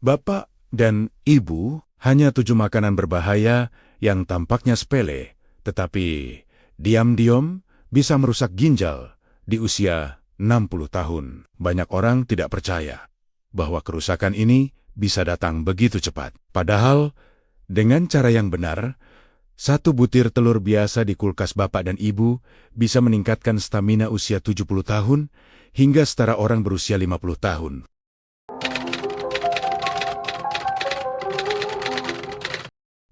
Bapak dan Ibu, hanya 7 makanan berbahaya yang tampaknya sepele, tetapi diam-diam bisa merusak ginjal di usia 60 tahun. Banyak orang tidak percaya bahwa kerusakan ini bisa datang begitu cepat. Padahal, dengan cara yang benar, satu butir telur biasa di kulkas Bapak dan Ibu bisa meningkatkan stamina usia 70 tahun hingga setara orang berusia 50 tahun.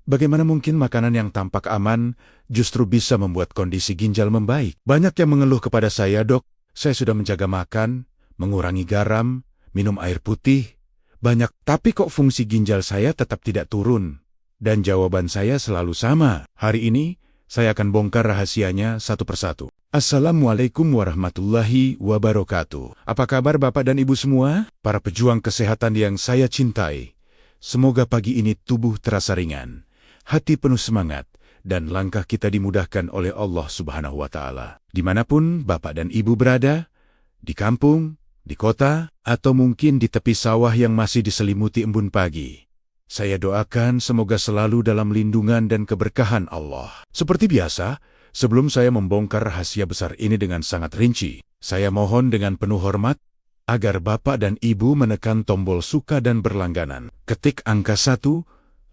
Bagaimana mungkin makanan yang tampak aman justru bisa membuat kondisi ginjal membaik? Banyak yang mengeluh kepada saya, "Dok, saya sudah menjaga makan, mengurangi garam, minum air putih, banyak, tapi kok fungsi ginjal saya tetap tidak turun?" Dan jawaban saya selalu sama. Hari ini, saya akan bongkar rahasianya satu persatu. Assalamualaikum warahmatullahi wabarakatuh. Apa kabar Bapak dan Ibu semua? Para pejuang kesehatan yang saya cintai. Semoga pagi ini tubuh terasa ringan, hati penuh semangat, dan langkah kita dimudahkan oleh Allah Subhanahu wa Ta'ala. Dimanapun Bapak dan Ibu berada, di kampung, di kota, atau mungkin di tepi sawah yang masih diselimuti embun pagi, saya doakan semoga selalu dalam lindungan dan keberkahan Allah. Seperti biasa, sebelum saya membongkar rahasia besar ini dengan sangat rinci, saya mohon dengan penuh hormat agar Bapak dan Ibu menekan tombol suka dan berlangganan. Ketik angka 1,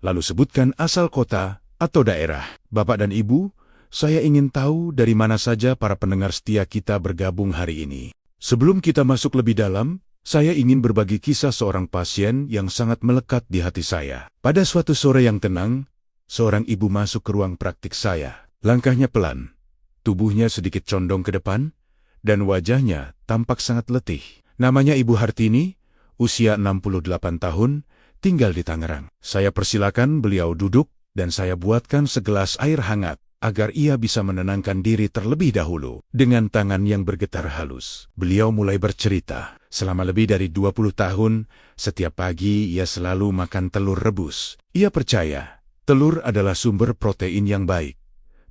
lalu sebutkan asal kota atau daerah. Bapak dan Ibu, saya ingin tahu dari mana saja para pendengar setia kita bergabung hari ini. Sebelum kita masuk lebih dalam, saya ingin berbagi kisah seorang pasien yang sangat melekat di hati saya. Pada suatu sore yang tenang, seorang ibu masuk ke ruang praktik saya. Langkahnya pelan, tubuhnya sedikit condong ke depan, dan wajahnya tampak sangat letih. Namanya Ibu Hartini, usia 68 tahun, tinggal di Tangerang. Saya persilakan beliau duduk, dan saya buatkan segelas air hangat, agar ia bisa menenangkan diri terlebih dahulu. Dengan tangan yang bergetar halus, beliau mulai bercerita. Selama lebih dari 20 tahun, setiap pagi ia selalu makan telur rebus. Ia percaya, telur adalah sumber protein yang baik.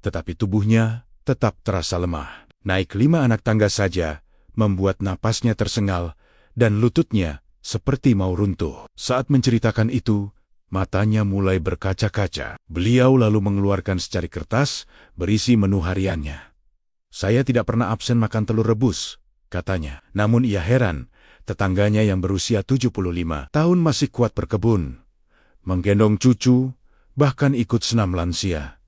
Tetapi tubuhnya tetap terasa lemah. Naik 5 anak tangga saja, membuat napasnya tersengal, dan lututnya seperti mau runtuh. Saat menceritakan itu, matanya mulai berkaca-kaca. Beliau lalu mengeluarkan secari kertas berisi menu hariannya. "Saya tidak pernah absen makan telur rebus," katanya. Namun ia heran, tetangganya yang berusia 75 tahun masih kuat berkebun, menggendong cucu, bahkan ikut senam lansia.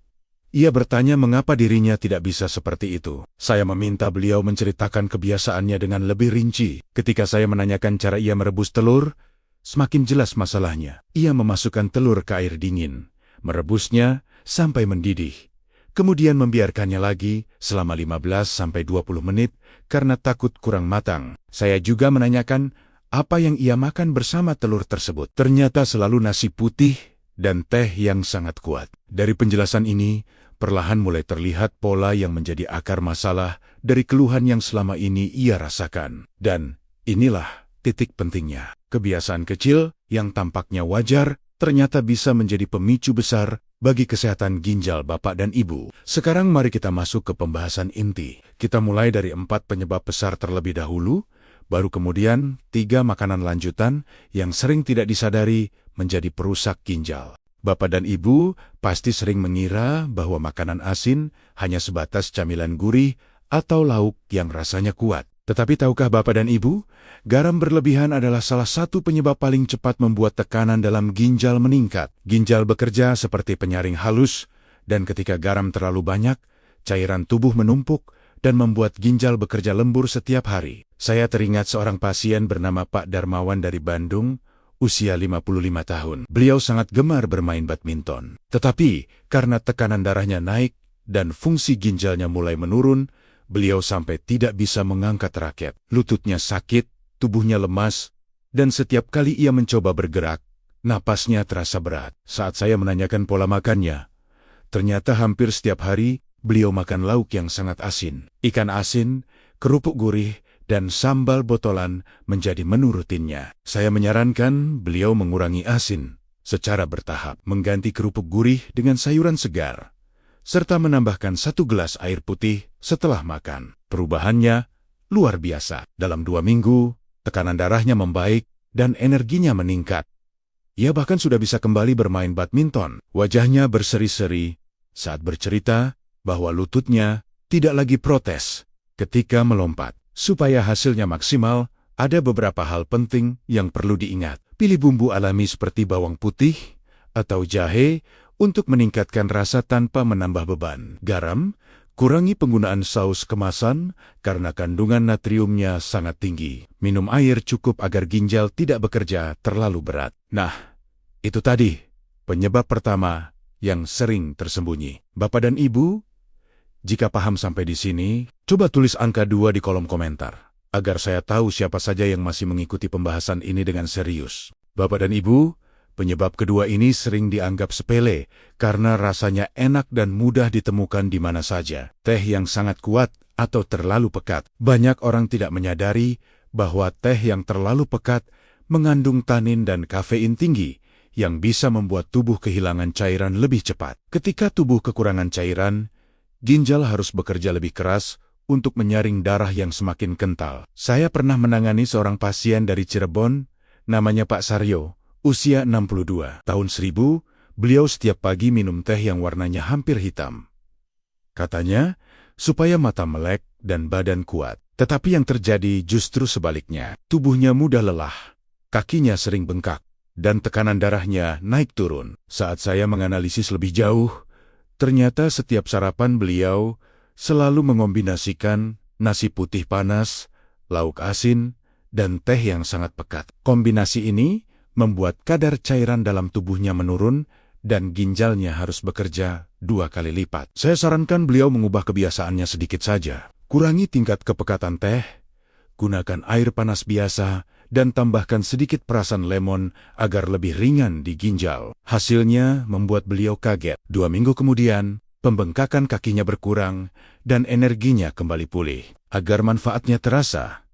Ia bertanya mengapa dirinya tidak bisa seperti itu. Saya meminta beliau menceritakan kebiasaannya dengan lebih rinci. Ketika saya menanyakan cara ia merebus telur, semakin jelas masalahnya. Ia memasukkan telur ke air dingin, merebusnya sampai mendidih, kemudian membiarkannya lagi selama 15-20 menit karena takut kurang matang. Saya juga menanyakan apa yang ia makan bersama telur tersebut. Ternyata selalu nasi putih dan teh yang sangat kuat. Dari penjelasan ini, perlahan mulai terlihat pola yang menjadi akar masalah dari keluhan yang selama ini ia rasakan. Dan inilah titik pentingnya. Kebiasaan kecil yang tampaknya wajar ternyata bisa menjadi pemicu besar bagi kesehatan ginjal Bapak dan Ibu. Sekarang mari kita masuk ke pembahasan inti. Kita mulai dari 4 penyebab besar terlebih dahulu, baru kemudian 3 makanan lanjutan yang sering tidak disadari menjadi perusak ginjal. Bapak dan Ibu pasti sering mengira bahwa makanan asin hanya sebatas camilan gurih atau lauk yang rasanya kuat. Tetapi tahukah Bapak dan Ibu, garam berlebihan adalah salah satu penyebab paling cepat membuat tekanan dalam ginjal meningkat. Ginjal bekerja seperti penyaring halus, dan ketika garam terlalu banyak, cairan tubuh menumpuk dan membuat ginjal bekerja lembur setiap hari. Saya teringat seorang pasien bernama Pak Darmawan dari Bandung, usia 55 tahun. Beliau sangat gemar bermain badminton. Tetapi, karena tekanan darahnya naik dan fungsi ginjalnya mulai menurun, beliau sampai tidak bisa mengangkat raket. Lututnya sakit, tubuhnya lemas, dan setiap kali ia mencoba bergerak, napasnya terasa berat. Saat saya menanyakan pola makannya, ternyata hampir setiap hari beliau makan lauk yang sangat asin. Ikan asin, kerupuk gurih, dan sambal botolan menjadi menu rutinnya. Saya menyarankan beliau mengurangi asin secara bertahap, mengganti kerupuk gurih dengan sayuran segar, serta menambahkan 1 gelas air putih setelah makan. Perubahannya luar biasa. Dalam 2 minggu, tekanan darahnya membaik dan energinya meningkat. Ia bahkan sudah bisa kembali bermain badminton. Wajahnya berseri-seri saat bercerita bahwa lututnya tidak lagi protes ketika melompat. Supaya hasilnya maksimal, ada beberapa hal penting yang perlu diingat. Pilih bumbu alami seperti bawang putih atau jahe untuk meningkatkan rasa tanpa menambah beban. Garam, kurangi penggunaan saus kemasan karena kandungan natriumnya sangat tinggi. Minum air cukup agar ginjal tidak bekerja terlalu berat. Nah, itu tadi penyebab pertama yang sering tersembunyi. Bapak dan Ibu, jika paham sampai di sini, coba tulis angka 2 di kolom komentar, agar saya tahu siapa saja yang masih mengikuti pembahasan ini dengan serius. Bapak dan Ibu, penyebab kedua ini sering dianggap sepele karena rasanya enak dan mudah ditemukan di mana saja. Teh yang sangat kuat atau terlalu pekat. Banyak orang tidak menyadari bahwa teh yang terlalu pekat mengandung tanin dan kafein tinggi yang bisa membuat tubuh kehilangan cairan lebih cepat. Ketika tubuh kekurangan cairan, ginjal harus bekerja lebih keras untuk menyaring darah yang semakin kental. Saya pernah menangani seorang pasien dari Cirebon, namanya Pak Saryo. Usia 62 tahun 1000, beliau setiap pagi minum teh yang warnanya hampir hitam. Katanya, supaya mata melek dan badan kuat. Tetapi yang terjadi justru sebaliknya. Tubuhnya mudah lelah, kakinya sering bengkak, dan tekanan darahnya naik turun. Saat saya menganalisis lebih jauh, ternyata setiap sarapan beliau selalu mengombinasikan nasi putih panas, lauk asin, dan teh yang sangat pekat. Kombinasi ini membuat kadar cairan dalam tubuhnya menurun dan ginjalnya harus bekerja 2 kali lipat. Saya sarankan beliau mengubah kebiasaannya sedikit saja. Kurangi tingkat kepekatan teh, gunakan air panas biasa, dan tambahkan sedikit perasan lemon agar lebih ringan di ginjal. Hasilnya membuat beliau kaget. 2 minggu kemudian, pembengkakan kakinya berkurang dan energinya kembali pulih. Agar manfaatnya terasa,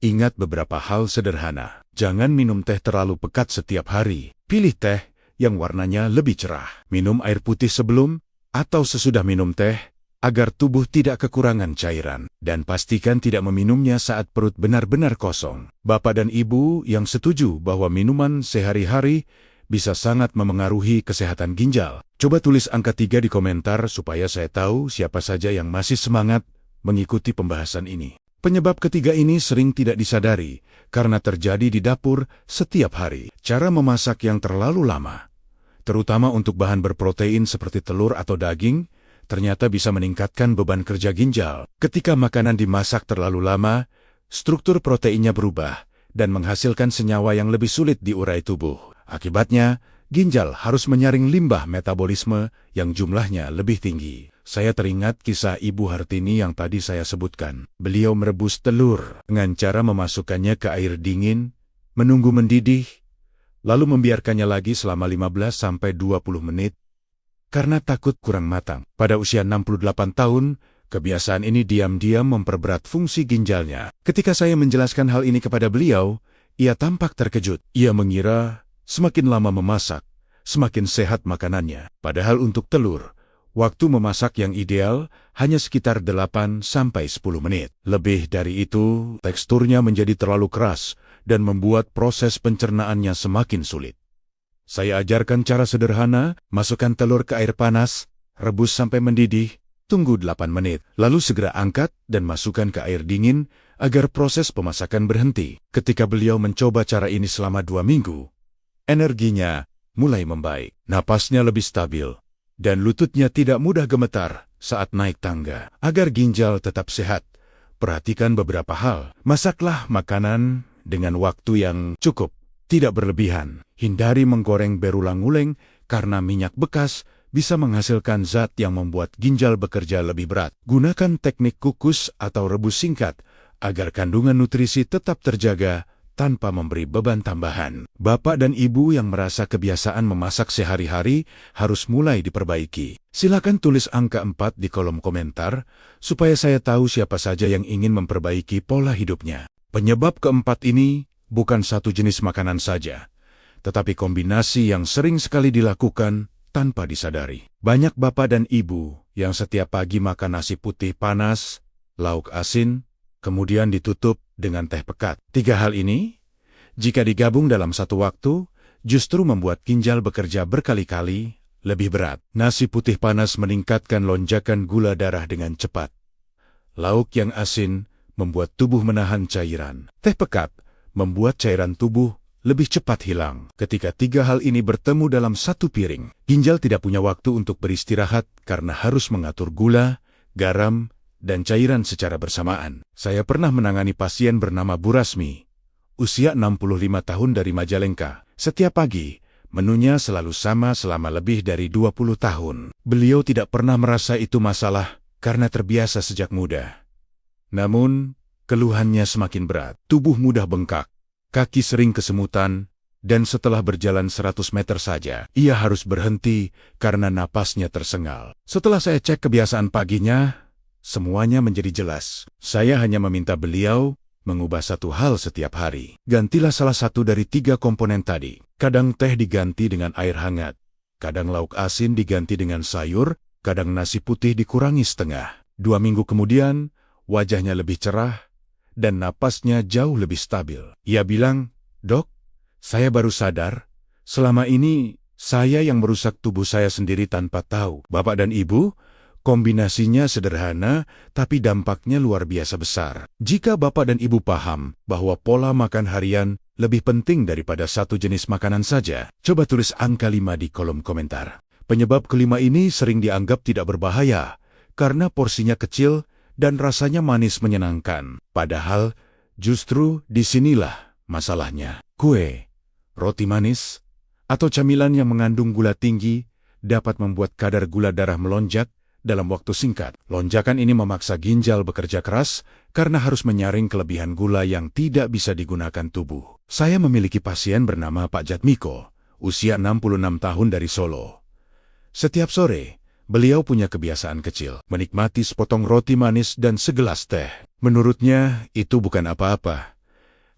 ingat beberapa hal sederhana. Jangan minum teh terlalu pekat setiap hari. Pilih teh yang warnanya lebih cerah. Minum air putih sebelum atau sesudah minum teh, agar tubuh tidak kekurangan cairan. Dan pastikan tidak meminumnya saat perut benar-benar kosong. Bapak dan Ibu yang setuju bahwa minuman sehari-hari bisa sangat memengaruhi kesehatan ginjal, coba tulis angka 3 di komentar supaya saya tahu siapa saja yang masih semangat mengikuti pembahasan ini. Penyebab ketiga ini sering tidak disadari karena terjadi di dapur setiap hari. Cara memasak yang terlalu lama, terutama untuk bahan berprotein seperti telur atau daging, ternyata bisa meningkatkan beban kerja ginjal. Ketika makanan dimasak terlalu lama, struktur proteinnya berubah dan menghasilkan senyawa yang lebih sulit diurai tubuh. Akibatnya, ginjal harus menyaring limbah metabolisme yang jumlahnya lebih tinggi. Saya teringat kisah Ibu Hartini yang tadi saya sebutkan. Beliau merebus telur dengan cara memasukkannya ke air dingin, menunggu mendidih, lalu membiarkannya lagi selama 15-20 menit karena takut kurang matang. Pada usia 68 tahun, kebiasaan ini diam-diam memperberat fungsi ginjalnya. Ketika saya menjelaskan hal ini kepada beliau, ia tampak terkejut. Ia mengira semakin lama memasak, semakin sehat makanannya. Padahal untuk telur, waktu memasak yang ideal hanya sekitar 8-10 menit. Lebih dari itu, teksturnya menjadi terlalu keras dan membuat proses pencernaannya semakin sulit. Saya ajarkan cara sederhana, masukkan telur ke air panas, rebus sampai mendidih, tunggu 8 menit, lalu segera angkat dan masukkan ke air dingin agar proses pemasakan berhenti. Ketika beliau mencoba cara ini selama 2 minggu, energinya mulai membaik, napasnya lebih stabil, dan lututnya tidak mudah gemetar saat naik tangga. Agar ginjal tetap sehat, perhatikan beberapa hal. Masaklah makanan dengan waktu yang cukup, tidak berlebihan. Hindari menggoreng berulang-ulang karena minyak bekas bisa menghasilkan zat yang membuat ginjal bekerja lebih berat. Gunakan teknik kukus atau rebus singkat agar kandungan nutrisi tetap terjaga tanpa memberi beban tambahan. Bapak dan Ibu yang merasa kebiasaan memasak sehari-hari harus mulai diperbaiki. Silakan tulis angka 4 di kolom komentar supaya saya tahu siapa saja yang ingin memperbaiki pola hidupnya. Penyebab keempat ini bukan satu jenis makanan saja, tetapi kombinasi yang sering sekali dilakukan tanpa disadari. Banyak bapak dan ibu yang setiap pagi makan nasi putih panas, lauk asin, kemudian ditutup dengan teh pekat. 3 hal ini, jika digabung dalam satu waktu, justru membuat ginjal bekerja berkali-kali lebih berat. Nasi putih panas meningkatkan lonjakan gula darah dengan cepat. Lauk yang asin membuat tubuh menahan cairan. Teh pekat membuat cairan tubuh lebih cepat hilang. Ketika tiga hal ini bertemu dalam satu piring, ginjal tidak punya waktu untuk beristirahat karena harus mengatur gula, garam, dan cairan secara bersamaan. Saya pernah menangani pasien bernama Bu Rasmi, usia 65 tahun dari Majalengka. Setiap pagi, menunya selalu sama selama lebih dari 20 tahun. Beliau tidak pernah merasa itu masalah karena terbiasa sejak muda. Namun, keluhannya semakin berat. Tubuh mudah bengkak, kaki sering kesemutan, dan setelah berjalan 100 meter saja, ia harus berhenti karena napasnya tersengal. Setelah saya cek kebiasaan paginya, semuanya menjadi jelas. Saya hanya meminta beliau mengubah satu hal setiap hari. Gantilah salah satu dari 3 komponen tadi. Kadang teh diganti dengan air hangat, kadang lauk asin diganti dengan sayur, kadang nasi putih dikurangi setengah. 2 minggu kemudian, wajahnya lebih cerah, dan napasnya jauh lebih stabil. Ia bilang, "Dok, saya baru sadar, selama ini saya yang merusak tubuh saya sendiri tanpa tahu." Bapak dan Ibu, kombinasinya sederhana, tapi dampaknya luar biasa besar. Jika Bapak dan Ibu paham bahwa pola makan harian lebih penting daripada satu jenis makanan saja, coba tulis angka 5 di kolom komentar. Penyebab kelima ini sering dianggap tidak berbahaya, karena porsinya kecil dan rasanya manis menyenangkan. Padahal, justru disinilah masalahnya. Kue, roti manis, atau camilan yang mengandung gula tinggi dapat membuat kadar gula darah melonjak dalam waktu singkat. Lonjakan ini memaksa ginjal bekerja keras karena harus menyaring kelebihan gula yang tidak bisa digunakan tubuh. Saya memiliki pasien bernama Pak Jatmiko, usia 66 tahun dari Solo. Setiap sore, beliau punya kebiasaan kecil, menikmati sepotong roti manis dan segelas teh. Menurutnya, itu bukan apa-apa.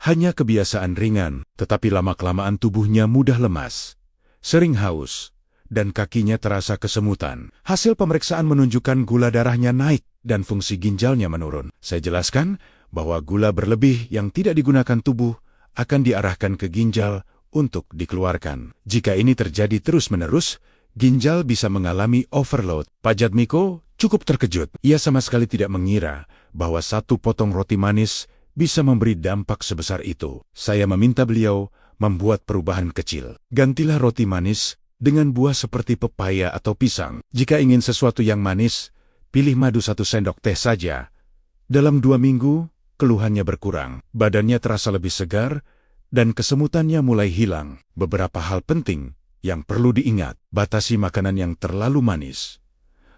Hanya kebiasaan ringan, tetapi lama-kelamaan tubuhnya mudah lemas, sering haus, dan kakinya terasa kesemutan. Hasil pemeriksaan menunjukkan gula darahnya naik dan fungsi ginjalnya menurun. Saya jelaskan bahwa gula berlebih yang tidak digunakan tubuh akan diarahkan ke ginjal untuk dikeluarkan. Jika ini terjadi terus-menerus, ginjal bisa mengalami overload. Pak Jatmiko cukup terkejut. Ia sama sekali tidak mengira bahwa satu potong roti manis bisa memberi dampak sebesar itu. Saya meminta beliau membuat perubahan kecil. Gantilah roti manis dengan buah seperti pepaya atau pisang. Jika ingin sesuatu yang manis, pilih madu 1 sendok teh saja. Dalam 2 minggu, keluhannya berkurang. Badannya terasa lebih segar, dan kesemutannya mulai hilang. Beberapa hal penting yang perlu diingat: batasi makanan yang terlalu manis,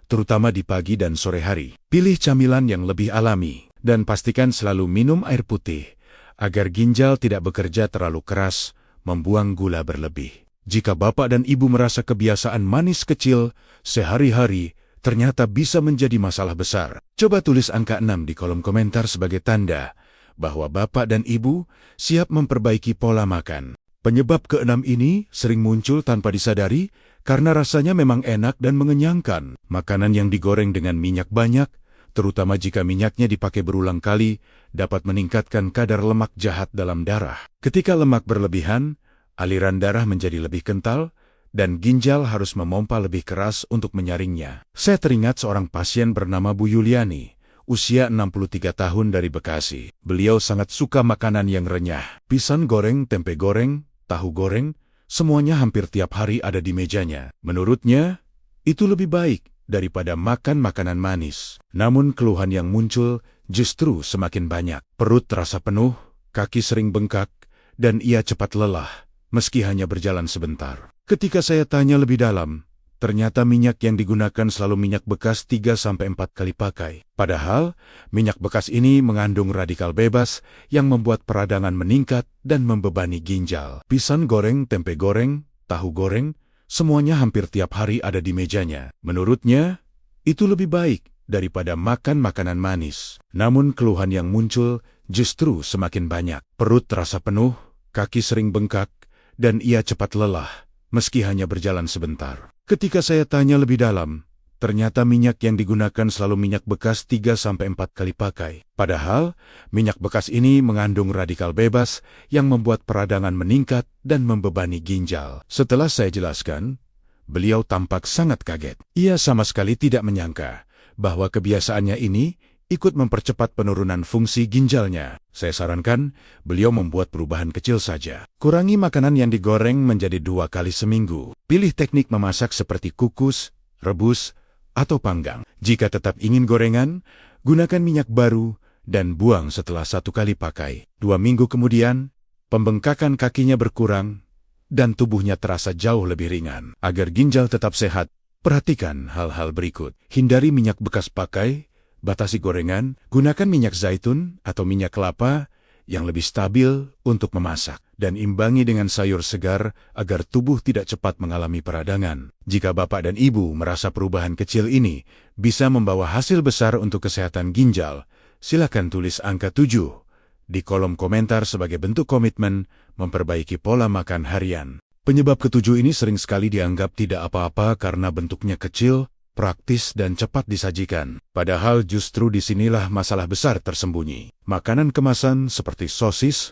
terutama di pagi dan sore hari. Pilih camilan yang lebih alami, dan pastikan selalu minum air putih, agar ginjal tidak bekerja terlalu keras, membuang gula berlebih. Jika Bapak dan Ibu merasa kebiasaan manis kecil sehari-hari ternyata bisa menjadi masalah besar, coba tulis angka 6 di kolom komentar sebagai tanda bahwa Bapak dan Ibu siap memperbaiki pola makan. Penyebab keenam ini sering muncul tanpa disadari karena rasanya memang enak dan mengenyangkan. Makanan yang digoreng dengan minyak banyak, terutama jika minyaknya dipakai berulang kali, dapat meningkatkan kadar lemak jahat dalam darah. Ketika lemak berlebihan, aliran darah menjadi lebih kental, dan ginjal harus memompa lebih keras untuk menyaringnya. Saya teringat seorang pasien bernama Bu Yuliani, usia 63 tahun dari Bekasi. Beliau sangat suka makanan yang renyah. Pisang goreng, tempe goreng, tahu goreng, semuanya hampir tiap hari ada di mejanya. Menurutnya, itu lebih baik daripada makan makanan manis. Namun keluhan yang muncul justru semakin banyak. Perut terasa penuh, kaki sering bengkak, dan ia cepat lelah, meski hanya berjalan sebentar. Ketika saya tanya lebih dalam, ternyata minyak yang digunakan selalu minyak bekas 3-4 kali pakai. Padahal, minyak bekas ini mengandung radikal bebas yang membuat peradangan meningkat dan membebani ginjal. Pisang goreng, tempe goreng, tahu goreng, semuanya hampir tiap hari ada di mejanya. Menurutnya, itu lebih baik daripada makan makanan manis. Namun keluhan yang muncul justru semakin banyak. Perut terasa penuh, kaki sering bengkak, dan ia cepat lelah, meski hanya berjalan sebentar. Ketika saya tanya lebih dalam, Ternyata minyak yang digunakan selalu minyak bekas 3-4 kali pakai. Padahal, minyak bekas ini mengandung radikal bebas yang membuat peradangan meningkat dan membebani ginjal. Setelah saya jelaskan, beliau tampak sangat kaget. Ia sama sekali tidak menyangka bahwa kebiasaannya ini ikut mempercepat penurunan fungsi ginjalnya. Saya sarankan beliau membuat perubahan kecil saja. Kurangi makanan yang digoreng menjadi 2 kali seminggu. Pilih teknik memasak seperti kukus, rebus, atau panggang. Jika tetap ingin gorengan, gunakan minyak baru dan buang setelah 1 kali pakai. 2 minggu kemudian, pembengkakan kakinya berkurang dan tubuhnya terasa jauh lebih ringan. Agar ginjal tetap sehat, perhatikan hal-hal berikut. Hindari minyak bekas pakai, batasi gorengan, gunakan minyak zaitun atau minyak kelapa yang lebih stabil untuk memasak, dan imbangi dengan sayur segar agar tubuh tidak cepat mengalami peradangan. Jika Bapak dan Ibu merasa perubahan kecil ini bisa membawa hasil besar untuk kesehatan ginjal, silakan tulis angka 7 di kolom komentar sebagai bentuk komitmen memperbaiki pola makan harian. Penyebab ketujuh ini sering sekali dianggap tidak apa-apa karena bentuknya kecil, praktis dan cepat disajikan. Padahal justru disinilah masalah besar tersembunyi. Makanan kemasan seperti sosis,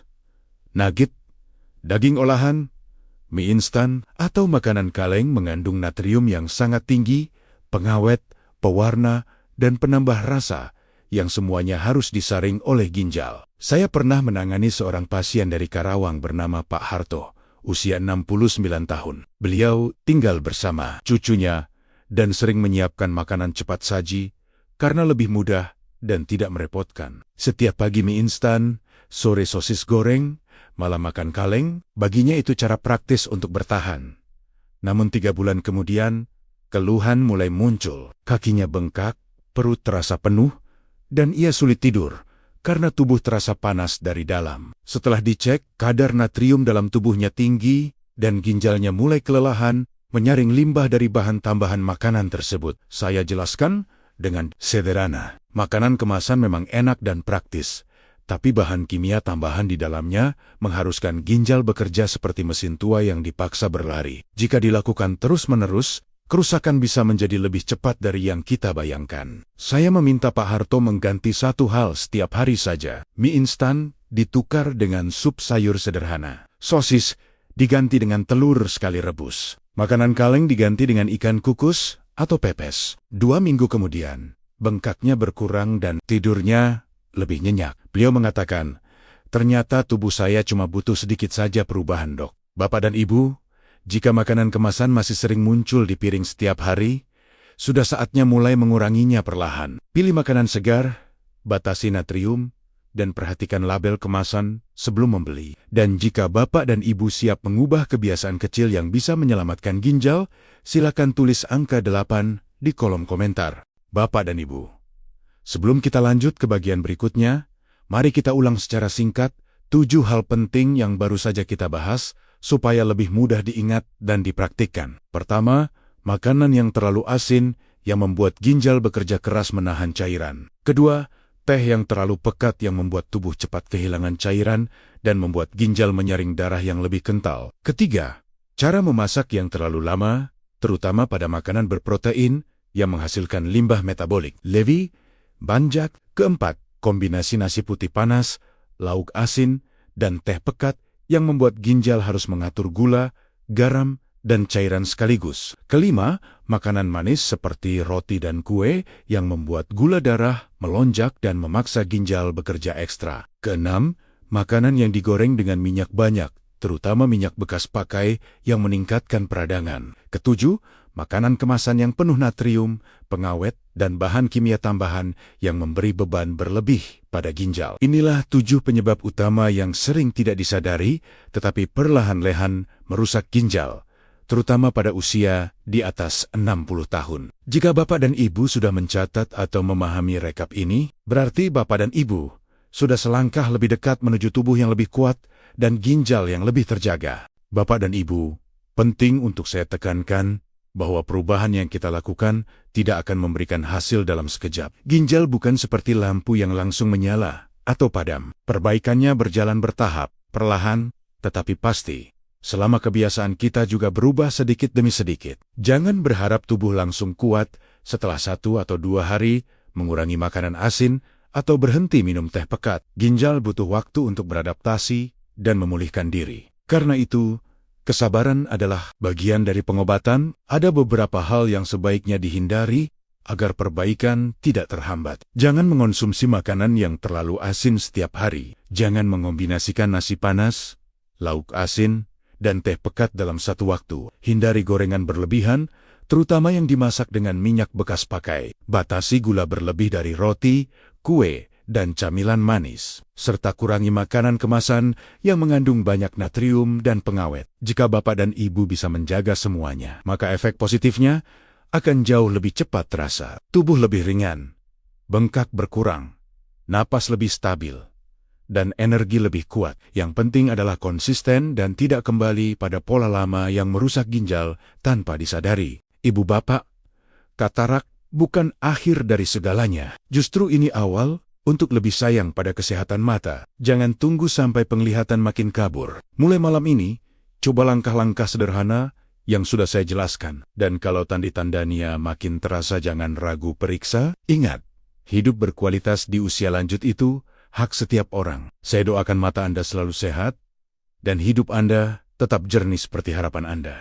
nugget, daging olahan, mie instan, atau makanan kaleng mengandung natrium yang sangat tinggi, pengawet, pewarna, dan penambah rasa yang semuanya harus disaring oleh ginjal. Saya pernah menangani seorang pasien dari Karawang bernama Pak Harto, usia 69 tahun. Beliau tinggal bersama cucunya dan sering menyiapkan makanan cepat saji karena lebih mudah dan tidak merepotkan. Setiap pagi mie instan, sore sosis goreng, malam makan kaleng, baginya itu cara praktis untuk bertahan. Namun 3 bulan kemudian, keluhan mulai muncul. Kakinya bengkak, perut terasa penuh, dan ia sulit tidur karena tubuh terasa panas dari dalam. Setelah dicek, kadar natrium dalam tubuhnya tinggi dan ginjalnya mulai kelelahan menyaring limbah dari bahan tambahan makanan tersebut. Saya jelaskan dengan sederhana. Makanan kemasan memang enak dan praktis, tapi bahan kimia tambahan di dalamnya mengharuskan ginjal bekerja seperti mesin tua yang dipaksa berlari. Jika dilakukan terus-menerus, kerusakan bisa menjadi lebih cepat dari yang kita bayangkan. Saya meminta Pak Harto mengganti satu hal setiap hari saja. Mie instan ditukar dengan sup sayur sederhana. Sosis diganti dengan telur sekali rebus. Makanan kaleng diganti dengan ikan kukus atau pepes. 2 minggu kemudian, bengkaknya berkurang dan tidurnya lebih nyenyak. Beliau mengatakan, ternyata tubuh saya cuma butuh sedikit saja perubahan, Dok. Bapak dan Ibu, jika makanan kemasan masih sering muncul di piring setiap hari, sudah saatnya mulai menguranginya perlahan. Pilih makanan segar, batasi natrium, dan perhatikan label kemasan sebelum membeli. Dan jika Bapak dan Ibu siap mengubah kebiasaan kecil yang bisa menyelamatkan ginjal, silakan tulis angka 8 di kolom komentar. Bapak dan Ibu, sebelum kita lanjut ke bagian berikutnya, mari kita ulang secara singkat 7 hal penting yang baru saja kita bahas supaya lebih mudah diingat dan dipraktikkan. Pertama, makanan yang terlalu asin yang membuat ginjal bekerja keras menahan cairan. Kedua, teh yang terlalu pekat yang membuat tubuh cepat kehilangan cairan dan membuat ginjal menyaring darah yang lebih kental. Ketiga, cara memasak yang terlalu lama, terutama pada makanan berprotein yang menghasilkan limbah metabolik. Levi, banjak. Keempat, kombinasi nasi putih panas, lauk asin, dan teh pekat yang membuat ginjal harus mengatur gula, garam, dan cairan sekaligus. Kelima, makanan manis seperti roti dan kue yang membuat gula darah melonjak dan memaksa ginjal bekerja ekstra. Keenam, makanan yang digoreng dengan minyak banyak, terutama minyak bekas pakai yang meningkatkan peradangan. Ketujuh, makanan kemasan yang penuh natrium, pengawet, dan bahan kimia tambahan yang memberi beban berlebih pada ginjal. Inilah 7 penyebab utama yang sering tidak disadari, tetapi perlahan-lahan merusak ginjal, terutama pada usia di atas 60 tahun. Jika Bapak dan Ibu sudah mencatat atau memahami rekap ini, berarti Bapak dan Ibu sudah selangkah lebih dekat menuju tubuh yang lebih kuat dan ginjal yang lebih terjaga. Bapak dan Ibu, penting untuk saya tekankan bahwa perubahan yang kita lakukan tidak akan memberikan hasil dalam sekejap. Ginjal bukan seperti lampu yang langsung menyala atau padam. Perbaikannya berjalan bertahap, perlahan, tetapi pasti. Selama kebiasaan kita juga berubah sedikit demi sedikit. Jangan berharap tubuh langsung kuat setelah 1 atau 2 hari, mengurangi makanan asin, atau berhenti minum teh pekat. Ginjal butuh waktu untuk beradaptasi dan memulihkan diri. Karena itu, kesabaran adalah bagian dari pengobatan. Ada beberapa hal yang sebaiknya dihindari agar perbaikan tidak terhambat. Jangan mengonsumsi makanan yang terlalu asin setiap hari. Jangan mengombinasikan nasi panas, lauk asin, dan teh pekat dalam satu waktu. Hindari gorengan berlebihan, terutama yang dimasak dengan minyak bekas pakai. Batasi gula berlebih dari roti, kue, dan camilan manis, serta kurangi makanan kemasan yang mengandung banyak natrium dan pengawet. Jika Bapak dan Ibu bisa menjaga semuanya, maka efek positifnya akan jauh lebih cepat terasa. Tubuh lebih ringan, bengkak berkurang, napas lebih stabil, dan energi lebih kuat. Yang penting adalah konsisten dan tidak kembali pada pola lama yang merusak ginjal tanpa disadari. Ibu Bapak, katarak bukan akhir dari segalanya. Justru ini awal untuk lebih sayang pada kesehatan mata. Jangan tunggu sampai penglihatan makin kabur. Mulai malam ini, coba langkah-langkah sederhana yang sudah saya jelaskan. Dan kalau tanda-tandanya makin terasa, jangan ragu periksa. Ingat, hidup berkualitas di usia lanjut itu hak setiap orang. Saya doakan mata Anda selalu sehat, dan hidup Anda tetap jernih seperti harapan Anda.